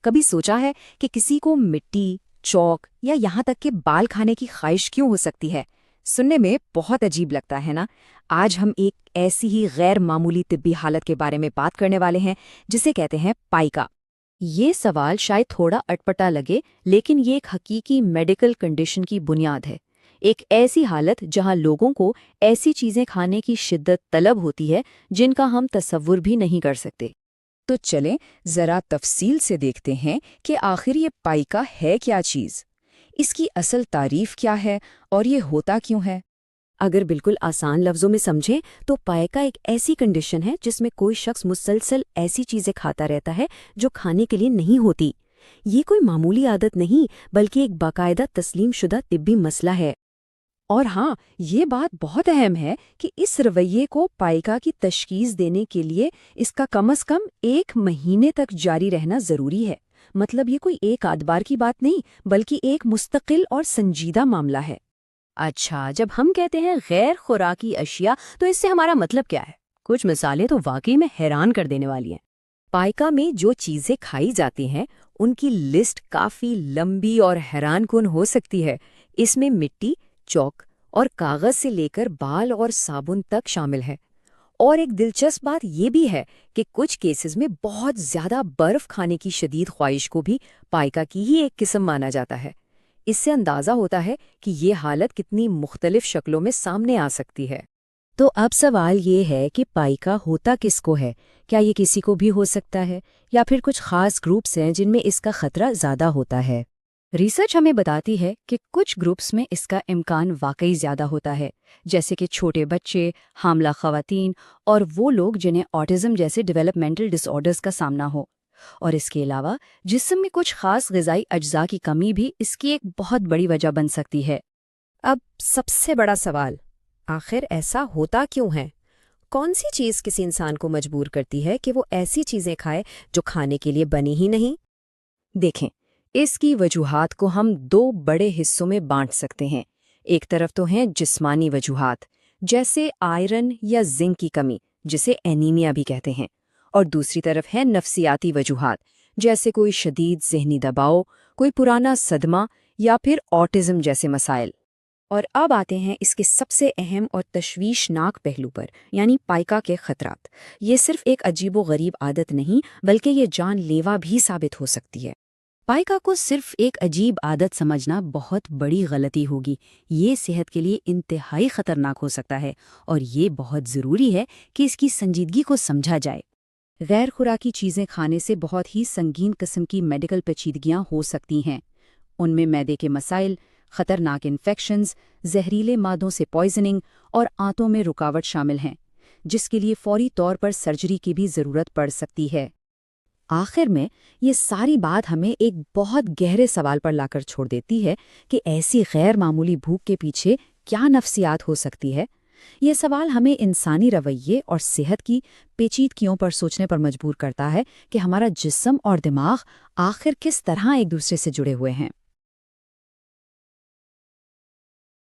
کبھی سوچا ہے کہ کسی کو مٹی، چوک یا یہاں تک کہ بال کھانے کی خواہش کیوں ہو سکتی ہے؟ سننے میں بہت عجیب لگتا ہے نا؟ آج ہم ایک ایسی ہی غیر معمولی طبی حالت کے بارے میں بات کرنے والے ہیں جسے کہتے ہیں پائکا۔ یہ سوال شاید تھوڑا اٹپٹا لگے، لیکن یہ ایک حقیقی میڈیکل کنڈیشن کی بنیاد ہے۔ ایک ایسی حالت جہاں لوگوں کو ایسی چیزیں کھانے کی شدت طلب ہوتی ہے جن کا ہم تصور بھی نہیں کر سکتے۔ تو چلیں ذرا تفصیل سے دیکھتے ہیں کہ آخر یہ پائکا ہے کیا چیز، اس کی اصل تعریف کیا ہے اور یہ ہوتا کیوں ہے۔ اگر بالکل آسان لفظوں میں سمجھیں تو پائکا ایک ایسی کنڈیشن ہے جس میں کوئی شخص مسلسل ایسی چیزیں کھاتا رہتا ہے جو کھانے کے لیے نہیں ہوتی۔ یہ کوئی معمولی عادت نہیں بلکہ ایک باقاعدہ تسلیم شدہ طبی مسئلہ ہے۔ اور ہاں، یہ بات بہت اہم ہے کہ اس رویے کو پائکا کی تشخیص دینے کے لیے اس کا کم از کم 1 مہینے تک جاری رہنا ضروری ہے۔ مطلب یہ کوئی ایک آدھ بار کی بات نہیں بلکہ ایک مستقل اور سنجیدہ معاملہ ہے۔ اچھا، جب ہم کہتے ہیں غیر خوراکی اشیاء تو اس سے ہمارا مطلب کیا ہے؟ کچھ مثالیں تو واقعی میں حیران کر دینے والی ہیں۔ پائکا میں جو چیزیں کھائی جاتی ہیں ان کی لسٹ کافی لمبی اور حیران کن ہو سکتی ہے۔ اس میں مٹی، چوک اور کاغذ سے لے کر بال اور صابن تک شامل ہے۔ اور ایک دلچسپ بات یہ بھی ہے کہ کچھ کیسز میں بہت زیادہ برف کھانے کی شدید خواہش کو بھی پائکا کی ہی ایک قسم مانا جاتا ہے۔ اس سے اندازہ ہوتا ہے کہ یہ حالت کتنی مختلف شکلوں میں سامنے آ سکتی ہے۔ تو اب سوال یہ ہے کہ پائکا ہوتا کس کو ہے؟ کیا یہ کسی کو بھی ہو سکتا ہے یا پھر کچھ خاص گروپس ہیں جن میں اس کا خطرہ زیادہ ہوتا ہے؟ ریسرچ ہمیں بتاتی ہے کہ کچھ گروپس میں اس کا امکان واقعی زیادہ ہوتا ہے، جیسے کہ چھوٹے بچے، حاملہ خواتین اور وہ لوگ جنہیں آٹزم جیسے ڈیولپمنٹل ڈس آرڈرز کا سامنا ہو۔ اور اس کے علاوہ جسم میں کچھ خاص غذائی اجزاء کی کمی بھی اس کی ایک بہت بڑی وجہ بن سکتی ہے۔ اب سب سے بڑا سوال، آخر ایسا ہوتا کیوں ہے؟ کون سی چیز کسی انسان کو مجبور کرتی ہے کہ وہ ایسی چیزیں کھائے جو کھانے کے لیے بنی ہی نہیں؟ دیکھیں، اس کی وجوہات کو ہم 2 بڑے حصوں میں بانٹ سکتے ہیں۔ ایک طرف تو ہیں جسمانی وجوہات، جیسے آئرن یا زنک کی کمی، جسے اینیمیا بھی کہتے ہیں، اور دوسری طرف ہیں نفسیاتی وجوہات، جیسے کوئی شدید ذہنی دباؤ، کوئی پرانا صدمہ یا پھر آٹزم جیسے مسائل۔ اور اب آتے ہیں اس کے سب سے اہم اور تشویشناک پہلو پر، یعنی پائکا کے خطرات۔ یہ صرف ایک عجیب و غریب عادت نہیں بلکہ یہ جان لیوا بھی ثابت ہو سکتی ہے۔ پائکا کو صرف ایک عجیب عادت سمجھنا بہت بڑی غلطی ہوگی۔ یہ صحت کے لیے انتہائی خطرناک ہو سکتا ہے اور یہ بہت ضروری ہے کہ اس کی سنجیدگی کو سمجھا جائے۔ غیر خوراکی چیزیں کھانے سے بہت ہی سنگین قسم کی میڈیکل پیچیدگیاں ہو سکتی ہیں۔ ان میں معدے کے مسائل، خطرناک انفیکشنز، زہریلے مادوں سے پوائزننگ اور آنتوں میں رکاوٹ شامل ہیں، جس کے لیے فوری طور پر سرجری کی بھی ضرورت پڑ سکتی ہے۔ آخر میں یہ ساری بات ہمیں ایک بہت گہرے سوال پر لا کر چھوڑ دیتی ہے کہ ایسی غیر معمولی بھوک کے پیچھے کیا نفسیات ہو سکتی ہے۔ یہ سوال ہمیں انسانی رویے اور صحت کی پیچیدگیوں پر سوچنے پر مجبور کرتا ہے کہ ہمارا جسم اور دماغ آخر کس طرح ایک دوسرے سے جڑے ہوئے ہیں۔